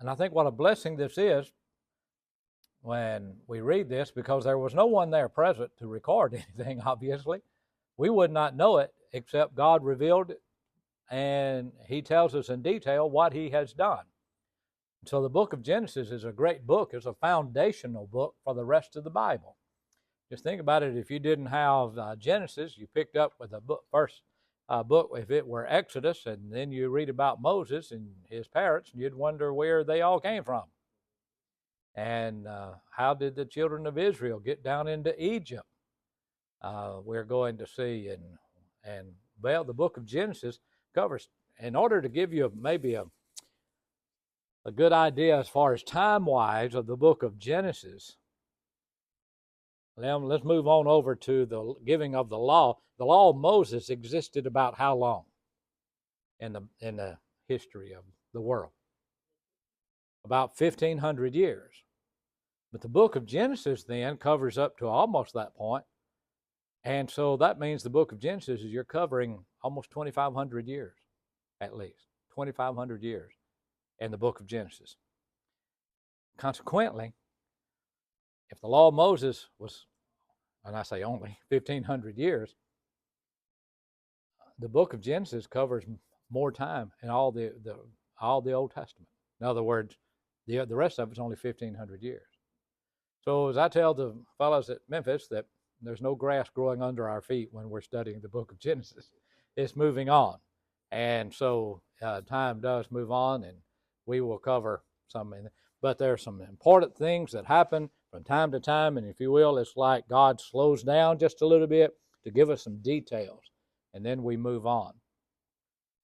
And I think what a blessing this is when we read this, because there was no one there present to record anything, obviously. We would not know it except God revealed it, and He tells us in detail what He has done. So the book of Genesis is a great book. It's a foundational book for the rest of the Bible. Just think about it. If you didn't have Genesis, you picked up with the first book, if it were Exodus, and then you read about Moses and his parents, and you'd wonder where they all came from. And how did the children of Israel get down into Egypt? We're going to see, and well, the book of Genesis covers, in order to give you maybe a good idea as far as time-wise of the book of Genesis. Let's move on over to the giving of the law. The law of Moses existed about how long in the history of the world? About 1,500 years. But the book of Genesis then covers up to almost that point. And so that means the book of Genesis is you're covering almost 2,500 years, at least 2,500 years in the book of Genesis. Consequently, if the law of Moses was, and I say only 1,500 years, the book of Genesis covers more time in all the Old Testament. In other words, the rest of it's only 1,500 years. So as I tell the fellows at Memphis that there's no grass growing under our feet when we're studying the book of Genesis. It's moving on. And so time does move on, and we will cover some. But there are some important things that happen from time to time, and if you will, it's like God slows down just a little bit to give us some details, and then we move on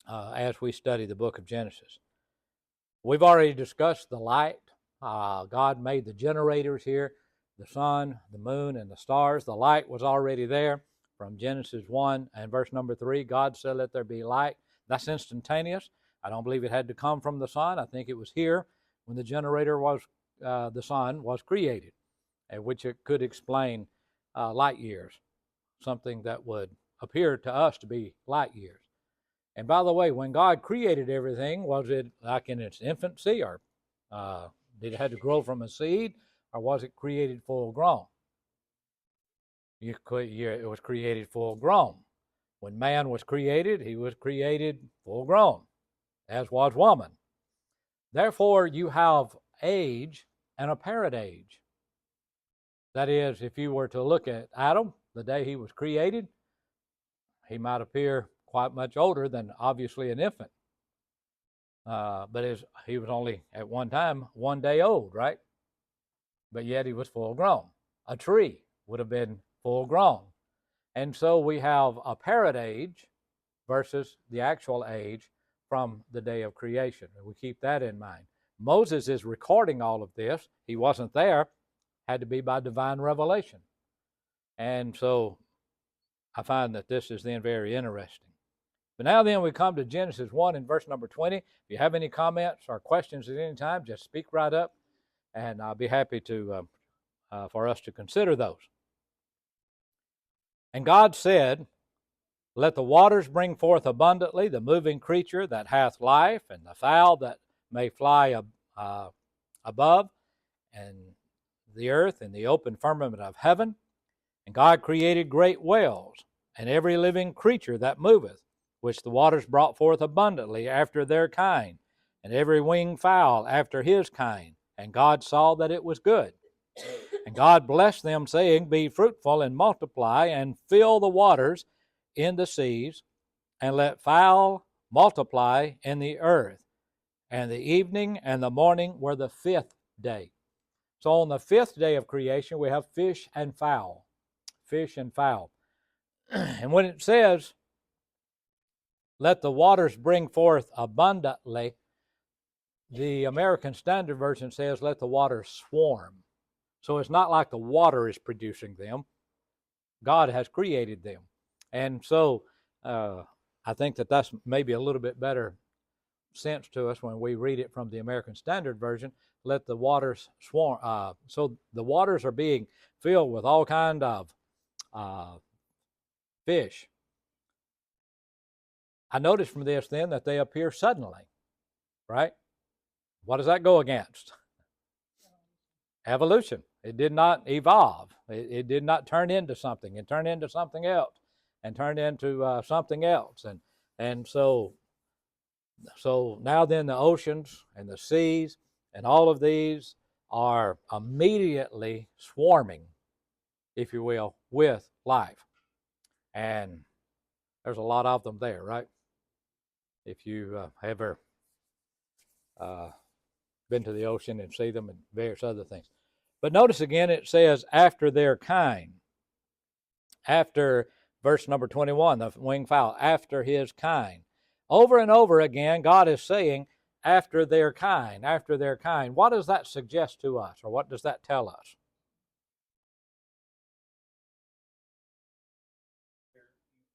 as we study the book of Genesis. We've already discussed the light. God made the generators here, the sun, the moon, and the stars. The light was already there from Genesis 1 and verse number 3. God said, "Let there be light." That's instantaneous. I don't believe it had to come from the sun. I think it was here when the generator was, the sun was created, which it could explain light years, something that would appear to us to be light years. And by the way, when God created everything, was it like in its infancy, or did it have to grow from a seed, or was it created full grown? It was created full grown. When man was created, he was created full grown, as was woman. Therefore, you have age and apparent age. That is, if you were to look at Adam, the day he was created, he might appear quite much older than obviously an infant. But he was only at one time 1 day old, right? But yet he was full grown. A tree would have been full grown. And so we have apparent age versus the actual age from the day of creation. We keep that in mind. Moses is recording all of this. He wasn't there, had to be by divine revelation. And so I find that this is then very interesting. But now then we come to Genesis 1 and verse number 20. If you have any comments or questions at any time, just speak right up, and I'll be happy to for us to consider those. And God said, "Let the waters bring forth abundantly the moving creature that hath life, and the fowl that may fly above, and the earth and the open firmament of heaven. And God created great whales, and every living creature that moveth, which the waters brought forth abundantly after their kind, and every winged fowl after his kind. And God saw that it was good. And God blessed them, saying, Be fruitful and multiply, and fill the waters in the seas, and let fowl multiply in the earth. And the evening and the morning were the fifth day." So on the fifth day of creation, we have fish and fowl. Fish and fowl. And when it says, "Let the waters bring forth abundantly," the American Standard Version says, "Let the waters swarm." So it's not like the water is producing them. God has created them. And so I think that that's maybe a little bit better sense to us when we read it from the American Standard Version. Let the waters swarm. So the waters are being filled with all kind of fish. I noticed from this then that they appear suddenly, right? what does that go against? Evolution. It did not evolve. It did not turn into something. It turned into something else, and turned into something else, and so now then the oceans and the seas and all of these are immediately swarming, if you will, with life, and there's a lot of them there, right? If you ever been to the ocean and see them and various other things. But notice again, it says after their kind. After verse number 21, the winged fowl, after his kind. Over and over again, God is saying, after their kind, after their kind. What does that suggest to us, or what does that tell us?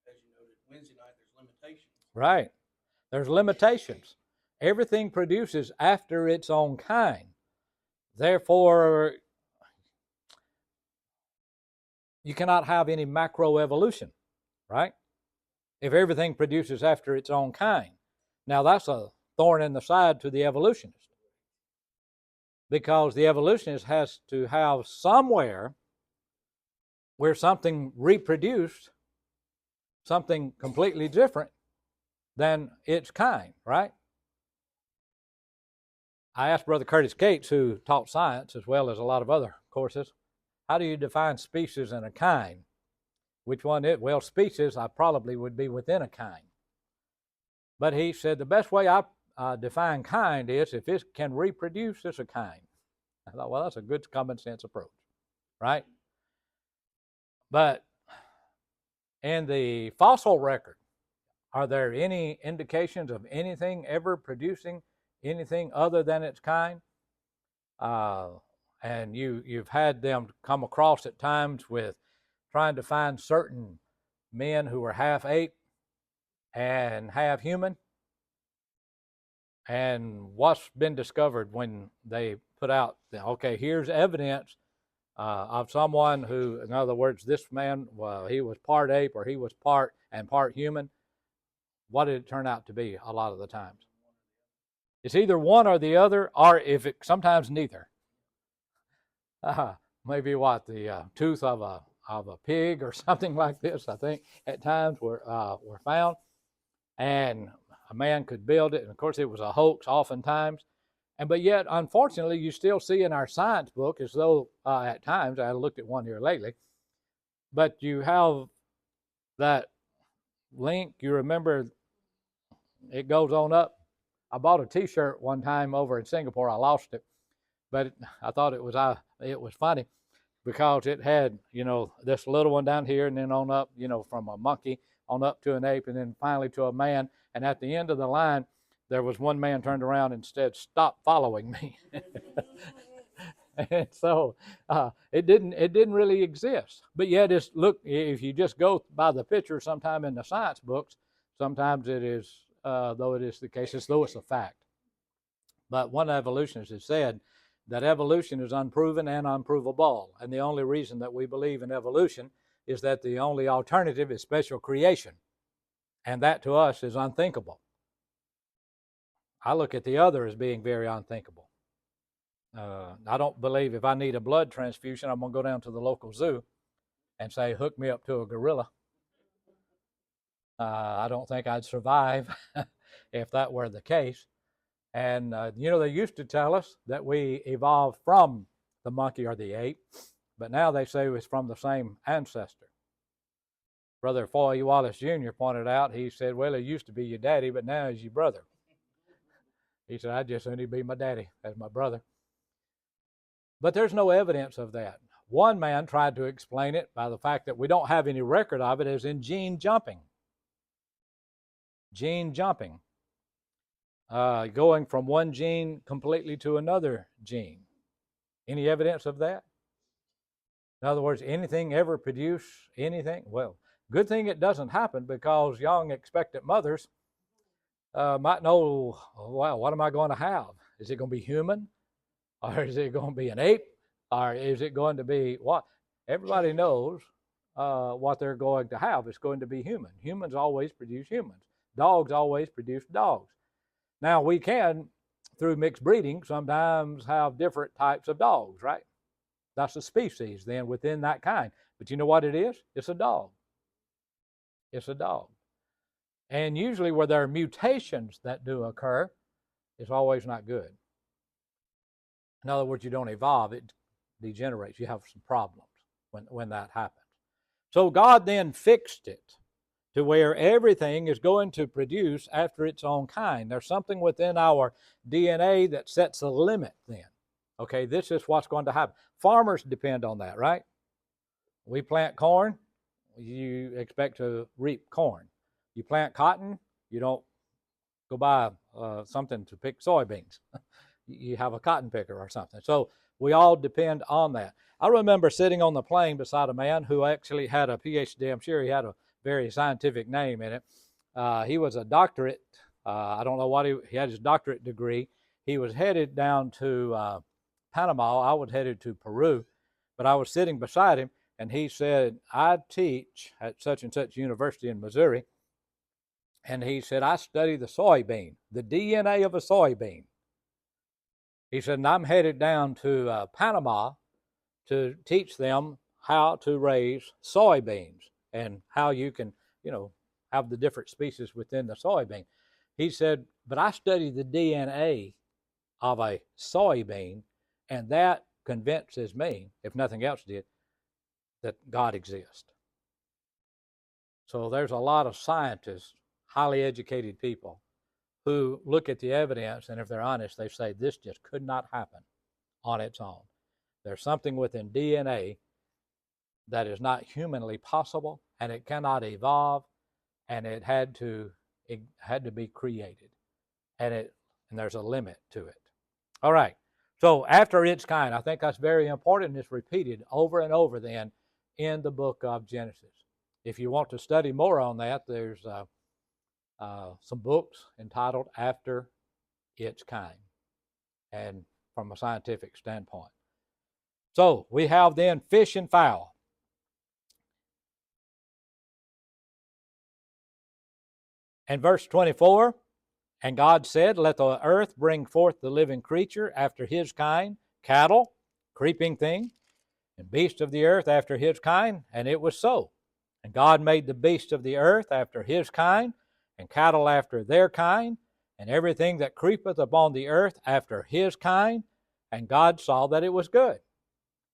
As you noted Wednesday night, there's limitations. Right. There's limitations. Everything produces after its own kind. Therefore, you cannot have any macroevolution, right? If everything produces after its own kind. Now, that's a thorn in the side to the evolutionist, because the evolutionist has to have somewhere where something reproduced something completely different than its kind, right? I asked Brother Curtis Cates, who taught science as well as a lot of other courses, how do you define species and a kind? Which one is? Well, species I probably would be within a kind. But he said the best way I define kind is if it can reproduce, it's a kind. I thought, well, that's a good common sense approach, right? But in the fossil record, are there any indications of anything ever producing anything other than its kind? And you've had them come across at times with trying to find certain men who were half ape and half human. And what's been discovered when they put out, okay, here's evidence of someone who, in other words, this man, well, he was part ape or he was part human. What did it turn out to be a lot of the times? It's either one or the other, or if it sometimes neither. Maybe what the tooth of a pig or something like this, I think, at times were found, and a man could build it, and of course it was a hoax oftentimes. But yet, unfortunately, you still see in our science book, as though at times, I looked at one here lately, but you have that link. You remember, it goes on up. I bought a T-shirt one time over in Singapore. I lost it, but I thought it was funny because it had, this little one down here, and then on up, from a monkey on up to an ape, and then finally to a man. And at the end of the line, there was one man turned around and said, "Stop following me." And so it didn't really exist. But yet, if you just go by the picture sometime in the science books, sometimes it is, though it is the case, as though it's a fact. But one evolutionist has said that evolution is unproven and unprovable. And the only reason that we believe in evolution is that the only alternative is special creation. And that to us is unthinkable. I look at the other as being very unthinkable. I don't believe if I need a blood transfusion, I'm going to go down to the local zoo and say, hook me up to a gorilla. I don't think I'd survive if that were the case. And, they used to tell us that we evolved from the monkey or the ape, but now they say it's from the same ancestor. Brother Foy Wallace Jr. pointed out, he said, well, it used to be your daddy, but now he's your brother. He said, I just only be my daddy as my brother. But there's no evidence of that. One man tried to explain it by the fact that we don't have any record of it as in gene jumping. Gene jumping. Going from one gene completely to another gene. Any evidence of that? In other words, anything ever produce anything? Well, good thing it doesn't happen, because young expectant mothers might know, well, what am I going to have? Is it going to be human? Or is it going to be an ape? Or is it going to be what? Everybody knows what they're going to have. It's going to be human. Humans always produce humans. Dogs always produce dogs. Now, we can, through mixed breeding, sometimes have different types of dogs, right? That's a species then within that kind. But you know what it is? It's a dog. It's a dog. And usually where there are mutations that do occur, it's always not good. In other words, you don't evolve, it degenerates. You have some problems when that happens. So God then fixed it to where everything is going to produce after its own kind. There's something within our DNA that sets a limit then. Okay, this is what's going to happen. Farmers depend on that, right? We plant corn, you expect to reap corn. You plant cotton, you don't go buy something to pick soybeans. You have a cotton picker or something. So we all depend on that. I remember sitting on the plane beside a man who actually had a PhD. I'm sure he had a very scientific name in it. He was a doctorate. I don't know what he had his doctorate degree. He was headed down to Panama. I was headed to Peru, but I was sitting beside him, and he said, I teach at such and such university in Missouri. And he said, I study the soybean, the DNA of a soybean. He said, and I'm headed down to Panama to teach them how to raise soybeans and how you can, have the different species within the soybean. He said, but I study the DNA of a soybean, and that convinces me, if nothing else did, that God exists. So there's a lot of scientists, highly educated people, who look at the evidence, and if they're honest, they say this just could not happen on its own. There's something within DNA that is not humanly possible, and it cannot evolve, and it had to be created, and there's a limit to it. All right. So after its kind, I think that's very important. It's repeated over and over then in the book of Genesis. If you want to study more on that, there's some books entitled After Its Kind, and from a scientific standpoint. So we have then fish and fowl. And verse 24, and God said, let the earth bring forth the living creature after his kind, cattle, creeping thing, and beasts of the earth after his kind, and it was so. And God made the beasts of the earth after his kind, and cattle after their kind, and everything that creepeth upon the earth after his kind, and God saw that it was good.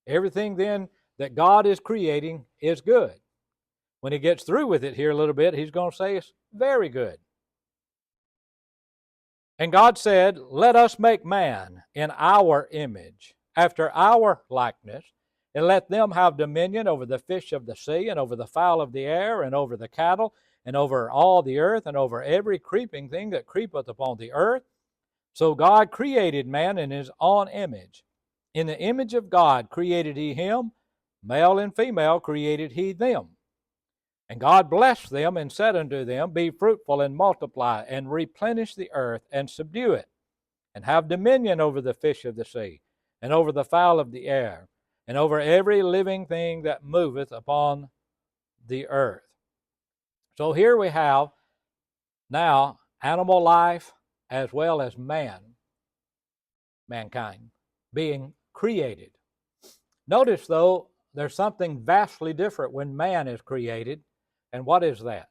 Everything then that God is creating is good. When he gets through with it here a little bit, he's going to say it's very good. And God said, let us make man in our image, after our likeness, and let them have dominion over the fish of the sea, and over the fowl of the air, and over the cattle, and over all the earth, and over every creeping thing that creepeth upon the earth. So God created man in his own image. In the image of God created he him, male and female created he them. And God blessed them and said unto them, be fruitful and multiply, and replenish the earth, and subdue it, and have dominion over the fish of the sea, and over the fowl of the air, and over every living thing that moveth upon the earth. So here we have now animal life as well as mankind, being created. Notice, though, there's something vastly different when man is created. And what is that?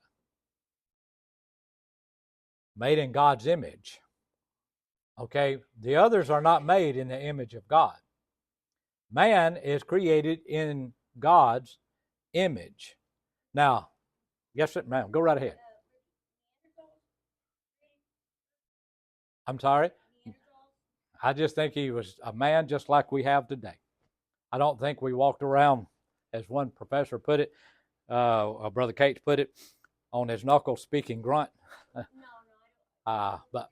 Made in God's image. Okay, the others are not made in the image of God. Man is created in God's image. Now, yes, ma'am, go right ahead. I'm sorry? I just think he was a man just like we have today. I don't think we walked around, as one professor put it, Brother Cates put it, on his knuckles speaking grunt. But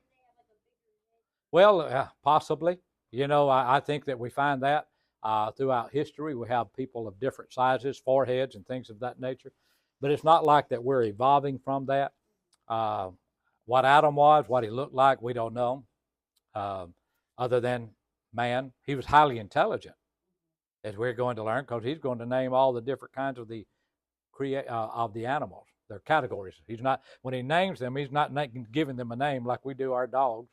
well, possibly. I think that we find that throughout history. We have people of different sizes, foreheads, and things of that nature. But it's not like that we're evolving from that. What Adam was, what he looked like, we don't know. Other than man, he was highly intelligent, as we're going to learn, because he's going to name all the different kinds of the animals, their categories. He's not, when he names them, he's not giving them a name like we do our dogs.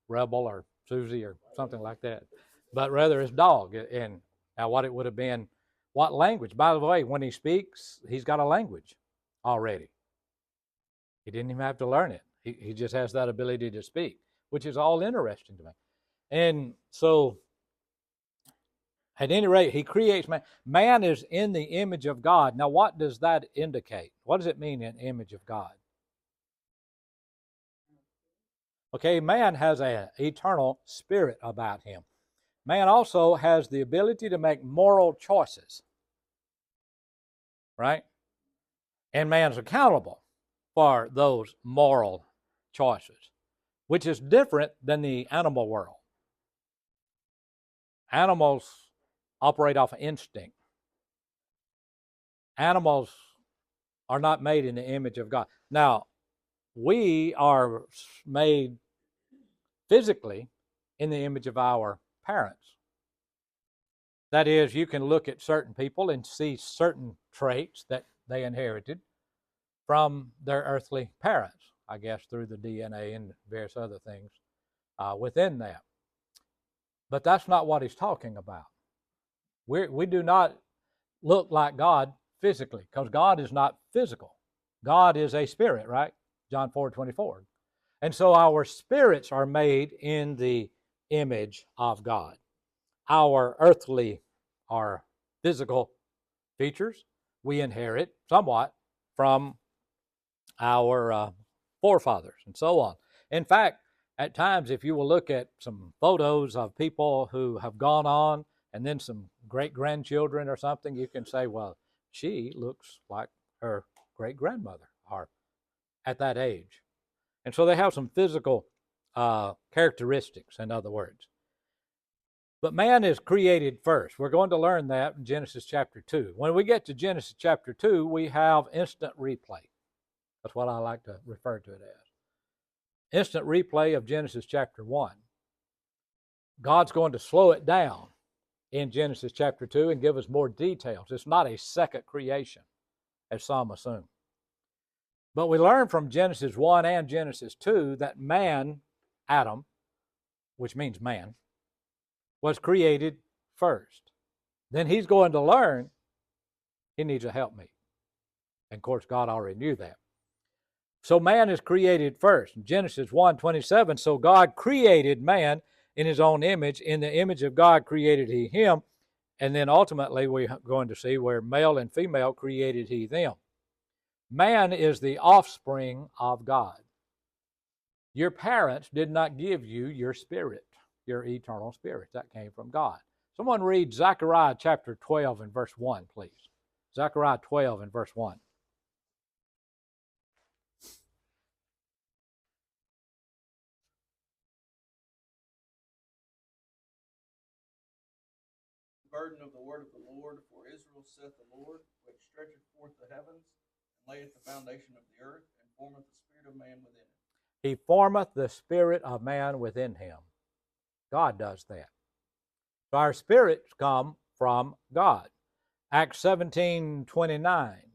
Rebel or Susie or something like that, but rather it's dog. And now what it would have been, what language? By the way, when he speaks, he's got a language already. He didn't even have to learn it. He just has that ability to speak, which is all interesting to me. And so, at any rate, he creates man. Man is in the image of God. Now, what does that indicate? What does it mean in image of God? Okay, man has an eternal spirit about him. Man also has the ability to make moral choices, right? And man's accountable for those moral choices, which is different than the animal world. Animals operate off of instinct. Animals are not made in the image of God. Now, we are made physically in the image of our parents. That is, you can look at certain people and see certain traits that they inherited from their earthly parents, I guess through the DNA and various other things within that. But that's not what he's talking about. We do not look like God physically, because God is not physical. God is a spirit, right? John 4:24. And so our spirits are made in the image of God. Our earthly or physical features we inherit somewhat from our forefathers and so on. In fact, at times, if you will look at some photos of people who have gone on and then some great grandchildren or something, you can say, well, she looks like her great grandmother or at that age. And so they have some physical characteristics, in other words. But man is created first. We're going to learn that in Genesis chapter 2. When we get to Genesis chapter 2, we have instant replay. That's what I like to refer to it as. Instant replay of Genesis chapter 1. God's going to slow it down in Genesis chapter 2 and give us more details. It's not a second creation, as some assume. But we learn from Genesis 1 and Genesis 2 that man, Adam, which means man, was created first. Then he's going to learn he needs a helpmeet. And of course, God already knew that. So man is created first. In Genesis 1:27, so God created man in his own image. In the image of God created he him. And then ultimately we're going to see where male and female created he them. Man is the offspring of God. Your parents did not give you your spirit, your eternal spirit. That came from God. Someone read Zechariah chapter 12 and verse 1, please. Zechariah 12 and verse 1. The burden of the word of the Lord, for Israel saith the Lord, which stretcheth forth the heavens, and layeth the foundation of the earth, and formeth the spirit of man within it. He formeth the spirit of man within him. God does that. So our spirits come from God. Acts 17:29.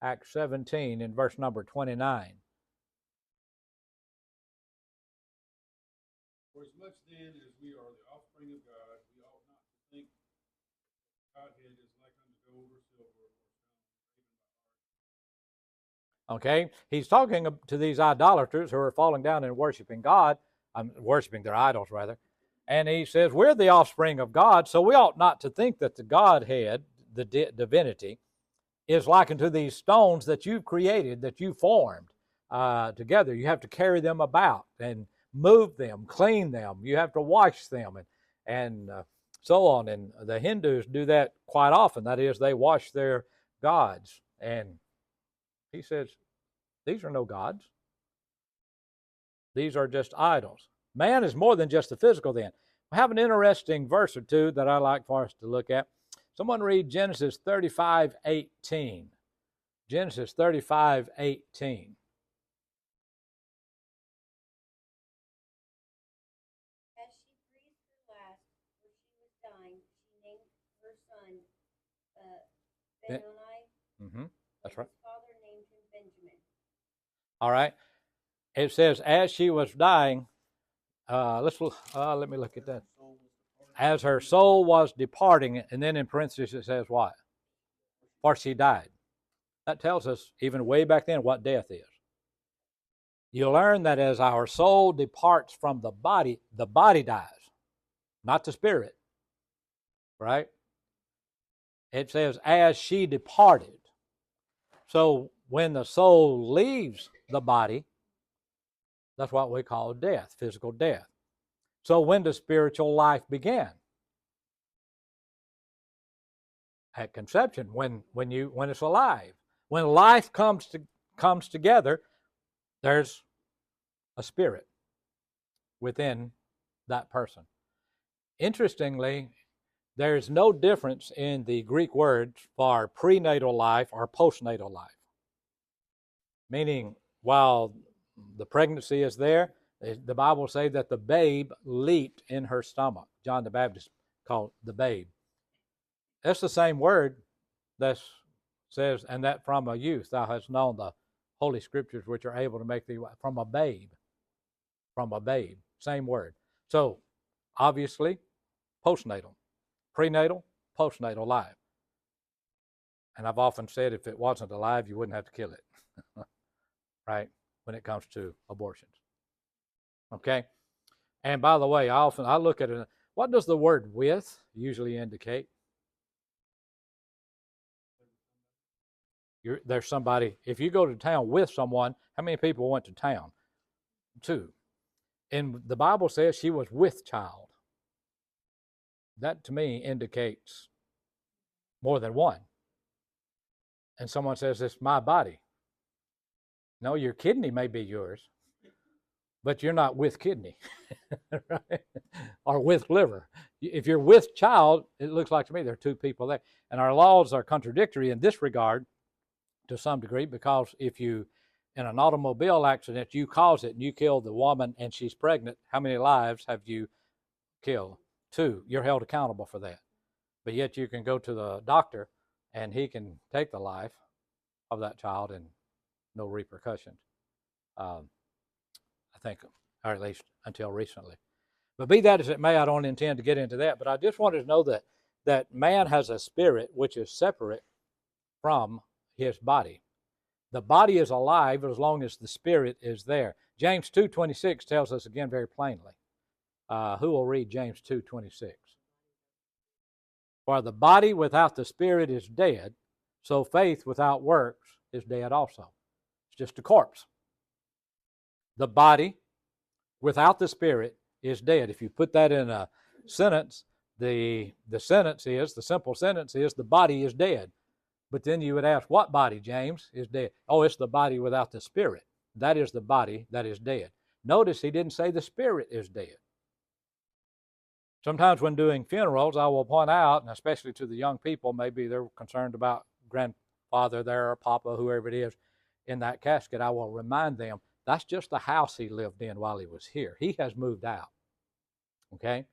Acts 17 in verse number 29. For as much then as we are the offspring of God, we ought not to think Godhead is like unto gold or silver or stone, even by art. Okay, he's talking to these idolaters who are falling down and worshiping God, worshiping their idols rather. And he says, we're the offspring of God, so we ought not to think that the Godhead, the divinity, is likened to these stones that you've created, that you formed together. You have to carry them about and move them, clean them. You have to wash them and so on. And the Hindus do that quite often. That is, they wash their gods. And he says, these are no gods. These are just idols. Man is more than just the physical then. I have an interesting verse or two that I like for us to look at. Someone read Genesis 35:18. Genesis 35:18. As she breathed her last, for she was dying, she named her son Benoni. That's and right. his father named him Benjamin. All right. It says, as she was dying, Let me look at that. Soul was departed. As her soul was departing, and then in parentheses it says what? For she died. That tells us even way back then what death is. You learn that as our soul departs from the body dies, not the spirit, right? It says, as she departed. So when the soul leaves the body, that's what we call death, physical death. So when does spiritual life begin? At conception, when it's alive. When life comes together, there's a spirit within that person. Interestingly, there's no difference in the Greek words for prenatal life or postnatal life. Meaning, while the pregnancy is there, the Bible says that the babe leaped in her stomach. John the Baptist called the babe. That's the same word that says, and that from a youth thou hast known the Holy Scriptures which are able to make thee from a babe. From a babe. Same word. So, obviously, postnatal. Prenatal, postnatal life. And I've often said if it wasn't alive, you wouldn't have to kill it. Right? When it comes to abortions. Okay? And by the way, I look at it, what does the word with usually indicate? There's somebody, if you go to town with someone, how many people went to town? 2. And the Bible says she was with child. That to me indicates more than one. And someone says, it's my body. No, your kidney may be yours, but you're not with kidney, right? Or with liver. If you're with child, it looks like to me there are 2 people there. And our laws are contradictory in this regard to some degree, because if you, in an automobile accident, you cause it and you kill the woman and she's pregnant, how many lives have you killed? 2. You're held accountable for that. But yet you can go to the doctor and he can take the life of that child and no repercussions. I think, or at least until recently. But be that as it may, I don't intend to get into that. But I just wanted to know that man has a spirit which is separate from his body. The body is alive as long as the spirit is there. James 2:26 tells us again very plainly. Who will read James 2:26? For the body without the spirit is dead, so faith without works is dead also. It's just a corpse. The body without the spirit is dead. If you put that in a sentence, the simple sentence is, the body is dead. But then you would ask, what body, James, is dead? Oh, it's the body without the spirit. That is the body that is dead. Notice he didn't say the spirit is dead. Sometimes when doing funerals, I will point out, and especially to the young people, maybe they're concerned about grandfather there or papa, whoever it is, in that casket, I will remind them, that's just the house he lived in while he was here. He has moved out. Okay?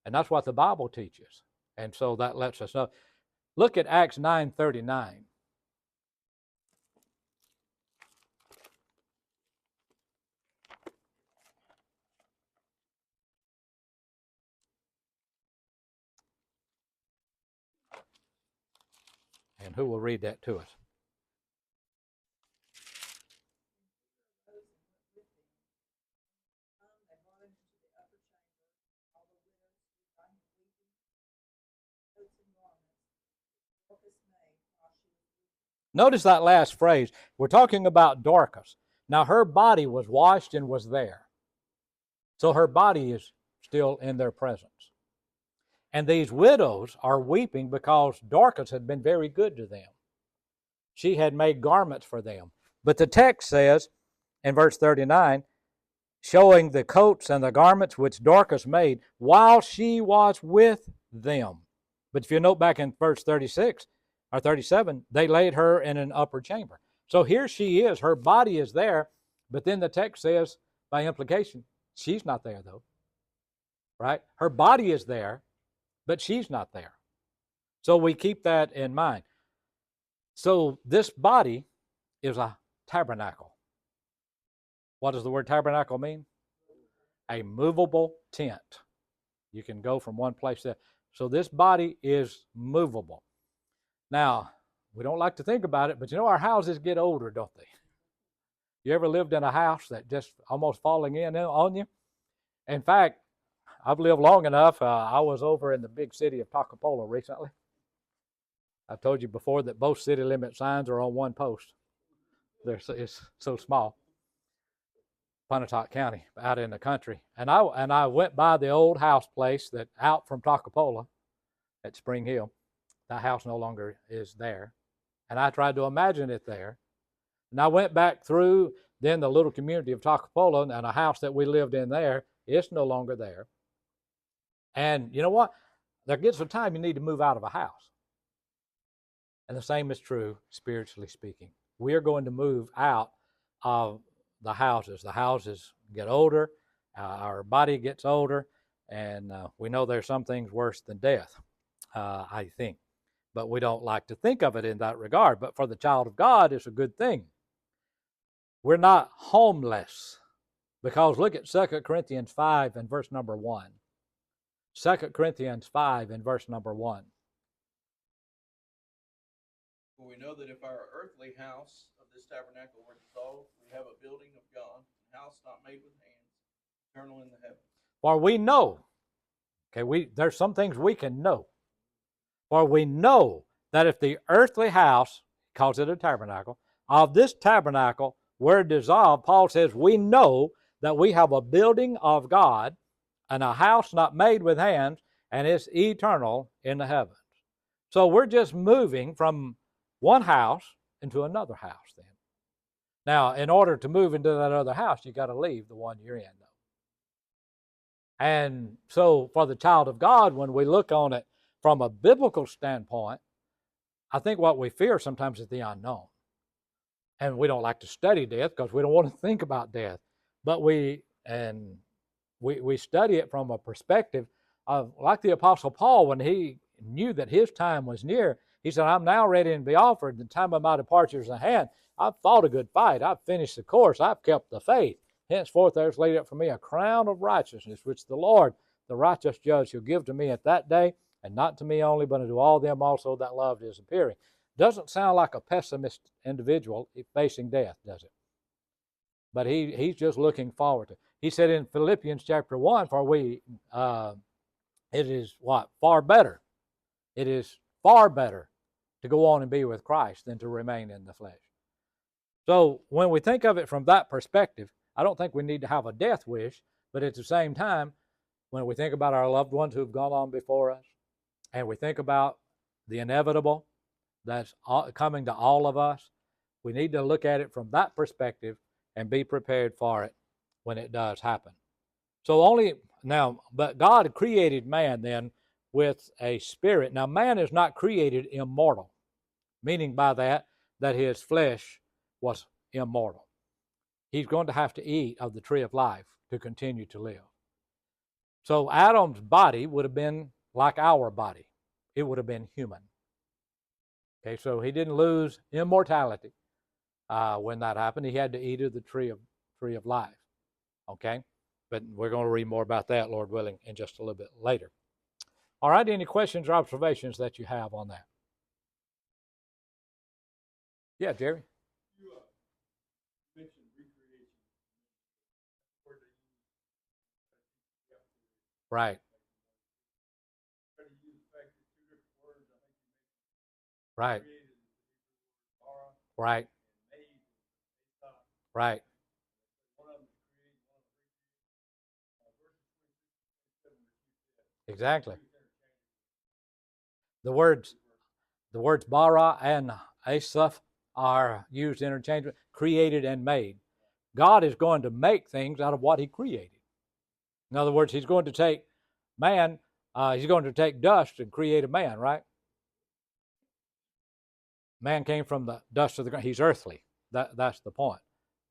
And that's what the Bible teaches. And so that lets us know. Look at Acts 9:39. And who will read that to us? Notice that last phrase. We're talking about Dorcas. Now, her body was washed and was there. So her body is still in their presence. And these widows are weeping because Dorcas had been very good to them. She had made garments for them. But the text says, in verse 39, showing the coats and the garments which Dorcas made while she was with them. But if you note back in verse 36 or 37, they laid her in an upper chamber. So here she is, her body is there, but then the text says, by implication, she's not there though. Right? Her body is there, but she's not there. So we keep that in mind. So this body is a tabernacle. What does the word tabernacle mean? a movable tent. You can go from one place to. So this body is movable. Now, we don't like to think about it, but you know our houses get older, don't they? You ever lived in a house that just almost falling in on you? In fact, I've lived long enough. I was over in the big city of Toccopola recently. I've told you before that both city limit signs are on one post. It's so small. Pontotoc County, out in the country, and I went by the old house place that out from Toccopola at Spring Hill. That house no longer is there, and I tried to imagine it there. And I went back through then the little community of Toccopola, and a house that we lived in there, it's no longer there. And you know what? There gets a time you need to move out of a house. And the same is true spiritually speaking. We are going to move out of the houses. The houses get older, our body gets older, and we know there's some things worse than death, I think. But we don't like to think of it in that regard. But for the child of God, it's a good thing. We're not homeless, because look at 2 Corinthians 5 and verse number 1. 2 Corinthians 5 and verse number 1. For we know that if our earthly house of this tabernacle were dissolved, we have a building of God, a house not made with hands, eternal in the heavens. For we know, okay, there's some things we can know. For we know that if the earthly house, he calls it a tabernacle, of this tabernacle were dissolved, Paul says, we know that we have a building of God and a house not made with hands, and it's eternal in the heavens. So we're just moving from one house into another house then. Now, in order to move into that other house, you got to leave the one you're in, though. And so for the child of God, when we look on it from a biblical standpoint, I think what we fear sometimes is the unknown. And we don't like to study death because we don't want to think about death. But we study it from a perspective of, like the Apostle Paul, when he knew that his time was near, he said, I'm now ready to be offered. The time of my departure is at hand. I've fought a good fight. I've finished the course. I've kept the faith. Henceforth there is laid up for me a crown of righteousness, which the Lord, the righteous judge, shall give to me at that day, and not to me only, but unto all them also that loved his appearing. Doesn't sound like a pessimist individual facing death, does it? But he's just looking forward to it. He said in Philippians chapter 1, for we, it is what? Far better. It is far better to go on and be with Christ than to remain in the flesh. So when we think of it from that perspective, I don't think we need to have a death wish, but at the same time, when we think about our loved ones who've gone on before us, and we think about the inevitable that's coming to all of us, we need to look at it from that perspective and be prepared for it when it does happen. But God created man then with a spirit. Now, man is not created immortal, meaning by that his flesh was immortal. He's going to have to eat of the tree of life to continue to live. So Adam's body would have been like our body. It would have been human. Okay, so he didn't lose immortality when that happened. He had to eat of the tree of life. Okay, but we're going to read more about that, Lord willing, in just a little bit later. All right, any questions or observations that you have on that? Yeah, Jerry? You mentioned recreation. Where they use Right. try to use the fact that two different words. I think you mentioned Right. created bara Right. and made is stop. Right. One of them is create, one of them is recreate. Verses 26 and 27 that you said. Exactly. Use interchangeably. The words bara and asaph are used interchangeably, created and made. God is going to make things out of what he created. In other words, he's going to take man, he's going to take dust and create a man, right? Man came from the dust of the ground. He's earthly. That's the point.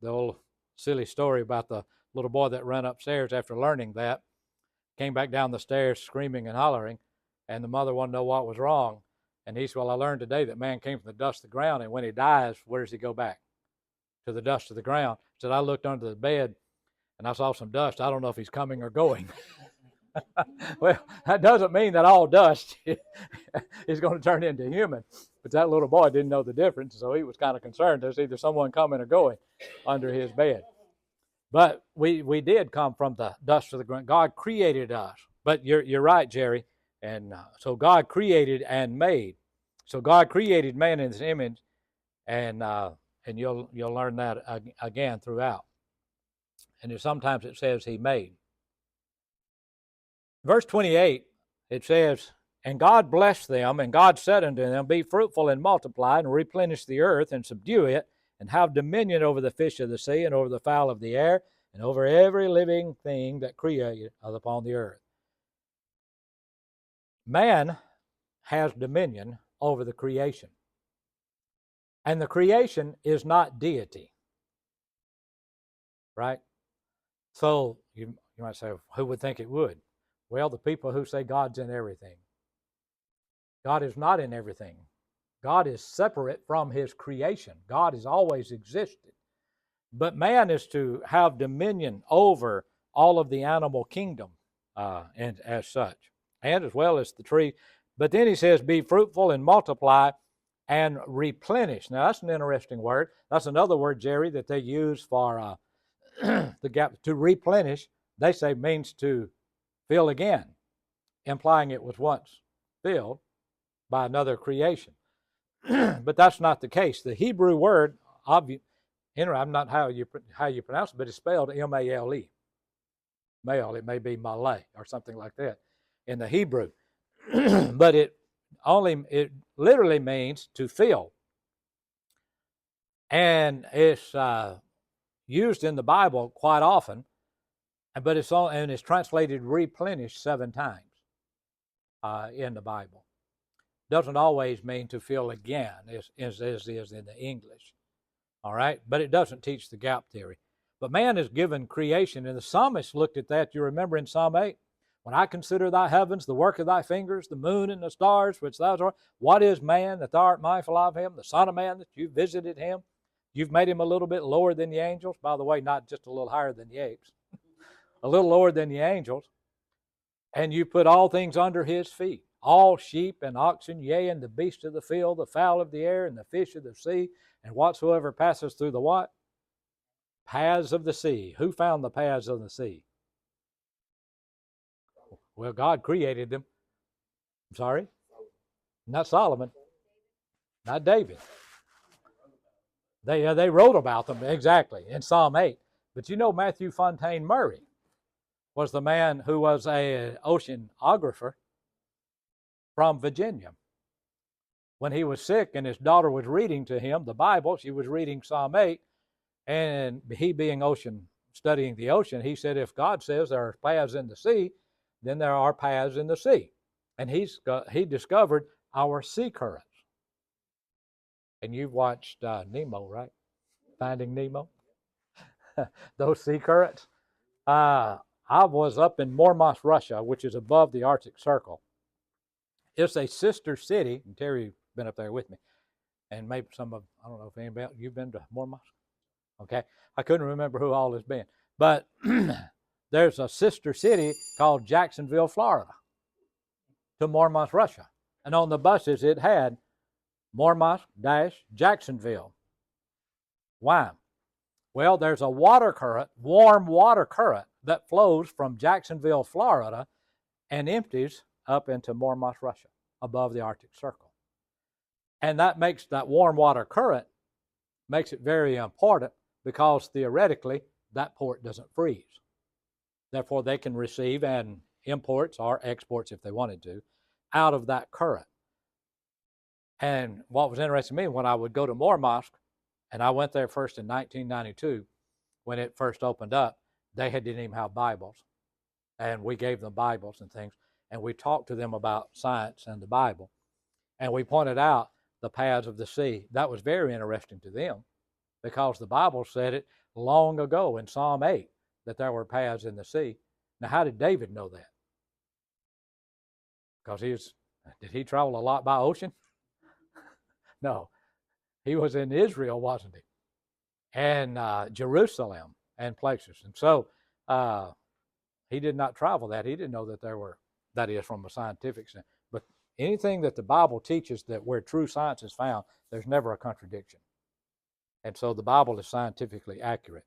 The old silly story about the little boy that ran upstairs after learning that, came back down the stairs screaming and hollering, and the mother wanted to know what was wrong. And he said, well, I learned today that man came from the dust of the ground, and when he dies, where does he go back? To the dust of the ground. He said, I looked under the bed, and I saw some dust. I don't know if he's coming or going. Well, that doesn't mean that all dust is going to turn into human. But that little boy didn't know the difference, so he was kind of concerned. There's either someone coming or going under his bed. But we did come from the dust of the ground. God created us. But you're right, Jerry. And so God created and made. So God created man in His image, and you'll learn that again throughout. And sometimes it says He made. Verse 28, it says, "And God blessed them, and God said unto them, Be fruitful and multiply, and replenish the earth, and subdue it, and have dominion over the fish of the sea, and over the fowl of the air, and over every living thing that createth upon the earth." Man has dominion over the creation. And the creation is not deity. Right? So you might say, who would think it would? Well, the people who say God's in everything. God is not in everything. God is separate from His creation. God has always existed. But man is to have dominion over all of the animal kingdom, and as such, and as well as the tree. But then he says, "Be fruitful and multiply and replenish." Now that's an interesting word. That's another word, Jerry, that they use for the gap. To replenish, they say, means to fill again, implying it was once filled by another creation. But that's not the case. The Hebrew word, I'm not how you pronounce it, but it's spelled M-A-L-E. Male, it may be Malay or something like that in the Hebrew. But it literally means to fill. And it's used in the Bible quite often, but it's translated replenish 7 times in the Bible. Doesn't always mean to fill again, as is in the English. All right? But it doesn't teach the gap theory. But man is given creation, and the psalmist looked at that. You remember in Psalm 8? "When I consider thy heavens, the work of thy fingers, the moon and the stars, which thou art, what is man that thou art mindful of him, the son of man that you visited him? You've made him a little bit lower than the angels." By the way, not just a little higher than the apes. A little lower than the angels. "And you put all things under his feet, all sheep and oxen, yea, and the beasts of the field, the fowl of the air, and the fish of the sea, and whatsoever passes through the" what? "Paths of the sea." Who found the paths of the sea? Well, God created them. I'm sorry? Not Solomon. Not David. They wrote about them, exactly, in Psalm 8. But you know Matthew Fontaine Murray was the man who was an oceanographer from Virginia. When he was sick and his daughter was reading to him the Bible, she was reading Psalm 8, and he being studying the ocean, he said, if God says there are paths in the sea, then there are paths in the sea. And he discovered our sea currents. And you've watched Nemo, right? Finding Nemo. Those sea currents. I was up in Murmansk, Russia, which is above the Arctic Circle. It's a sister city, and Terry's been up there with me. And maybe I don't know if anybody else, you've been to Murmansk? Okay. I couldn't remember who all has been. But there's a sister city called Jacksonville, Florida, to Murmansk, Russia. And on the buses, it had Murmansk-Jacksonville. Why? Well, there's a water current, warm water current, that flows from Jacksonville, Florida, and empties up into Murmansk, Russia, above the Arctic Circle. And that makes that warm water current makes it very important because theoretically that port doesn't freeze. Therefore, they can receive and imports or exports, if they wanted to, out of that current. And what was interesting to me, when I would go to Murmansk, and I went there first in 1992, when it first opened up, they didn't even have Bibles. And we gave them Bibles and things, and we talked to them about science and the Bible. And we pointed out the paths of the sea. That was very interesting to them because the Bible said it long ago in Psalm 8 that there were paths in the sea. Now, how did David know that? Because did he travel a lot by ocean? No. He was in Israel, wasn't he? And Jerusalem and places. And so He did not travel that. He didn't know that there were, that is from a scientific sense. But anything that the Bible teaches that where true science is found, there's never a contradiction. And so the Bible is scientifically accurate.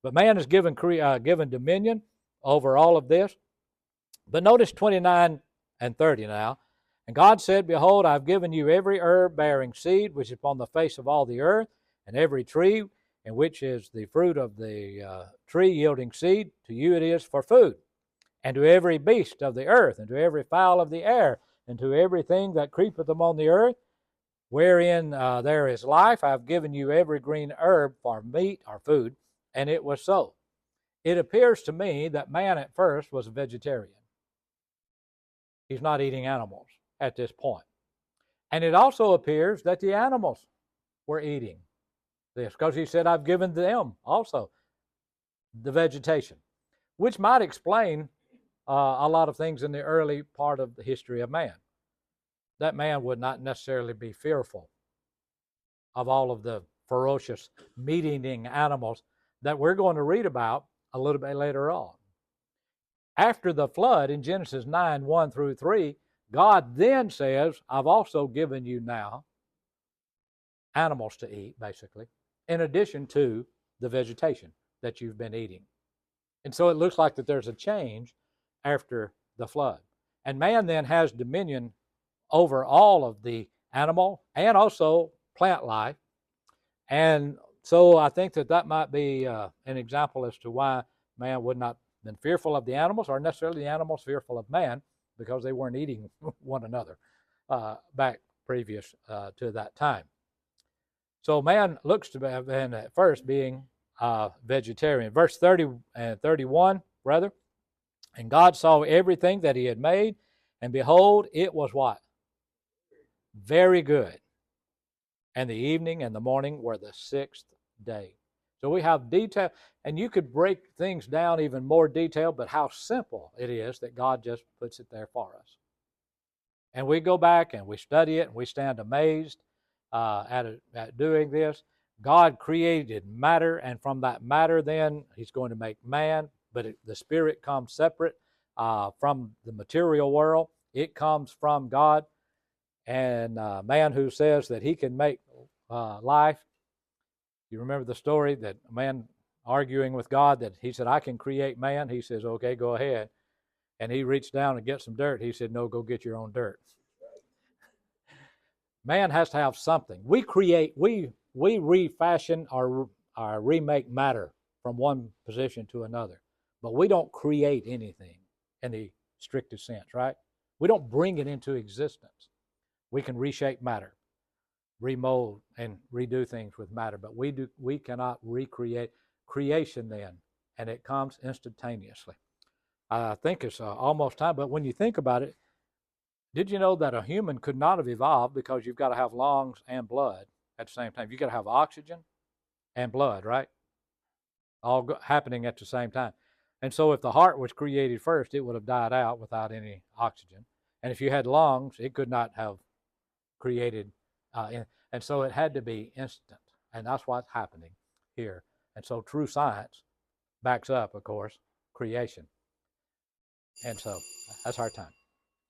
But man is given dominion over all of this. But notice 29 and 30 now. And God said, Behold, I have given you every herb bearing seed which is upon the face of all the earth, and every tree in which is the fruit of the tree yielding seed. To you it is for food. And to every beast of the earth, and to every fowl of the air, and to everything that creepeth upon the earth, wherein there is life, I have given you every green herb for meat or food. And it was so. It appears to me that man at first was a vegetarian. He's not eating animals at this point. And it also appears that the animals were eating this, because he said, I've given them also the vegetation, which might explain a lot of things in the early part of the history of man. That man would not necessarily be fearful of all of the ferocious meat-eating animals that we're going to read about a little bit later on. After the flood in Genesis 9, 1 through 3, God then says, I've also given you now animals to eat, basically, in addition to the vegetation that you've been eating. And so it looks like that there's a change after the flood. And man then has dominion over all of the animal and also plant life. And so I think that that might be an example as to why man would not have been fearful of the animals, or necessarily the animals fearful of man, because they weren't eating one another back previous to that time. So man looks to have been at first being vegetarian. Verse 30 and 31, rather. And God saw everything that he had made, and behold, it was what? Very good. And the evening and the morning were the sixth day. So we have detail, and you could break things down even more detailed, but how simple it is that God just puts it there for us. And we go back and we study it, and we stand amazed at doing this. God created matter, and from that matter then he's going to make man, but the spirit comes separate from the material world. It comes from God. And man who says that he can make life. You remember the story that a man arguing with God, that he said, I can create man. He says, okay, go ahead. And he reached down and get some dirt. He said, no, go get your own dirt. Man has to have something. We create, we refashion or remake matter from one position to another. But we don't create anything in the strictest sense, right? We don't bring it into existence. We can reshape matter, remold, and redo things with matter, but we cannot recreate creation then, and it comes instantaneously. I think it's almost time, but when you think about it, did you know that a human could not have evolved, because you've got to have lungs and blood at the same time? You've got to have oxygen and blood, right? All happening at the same time. And so if the heart was created first, it would have died out without any oxygen. And if you had lungs, it could not have created, and so it had to be instant, and that's what's happening here. And so true science backs up, of course, creation. And so that's our time.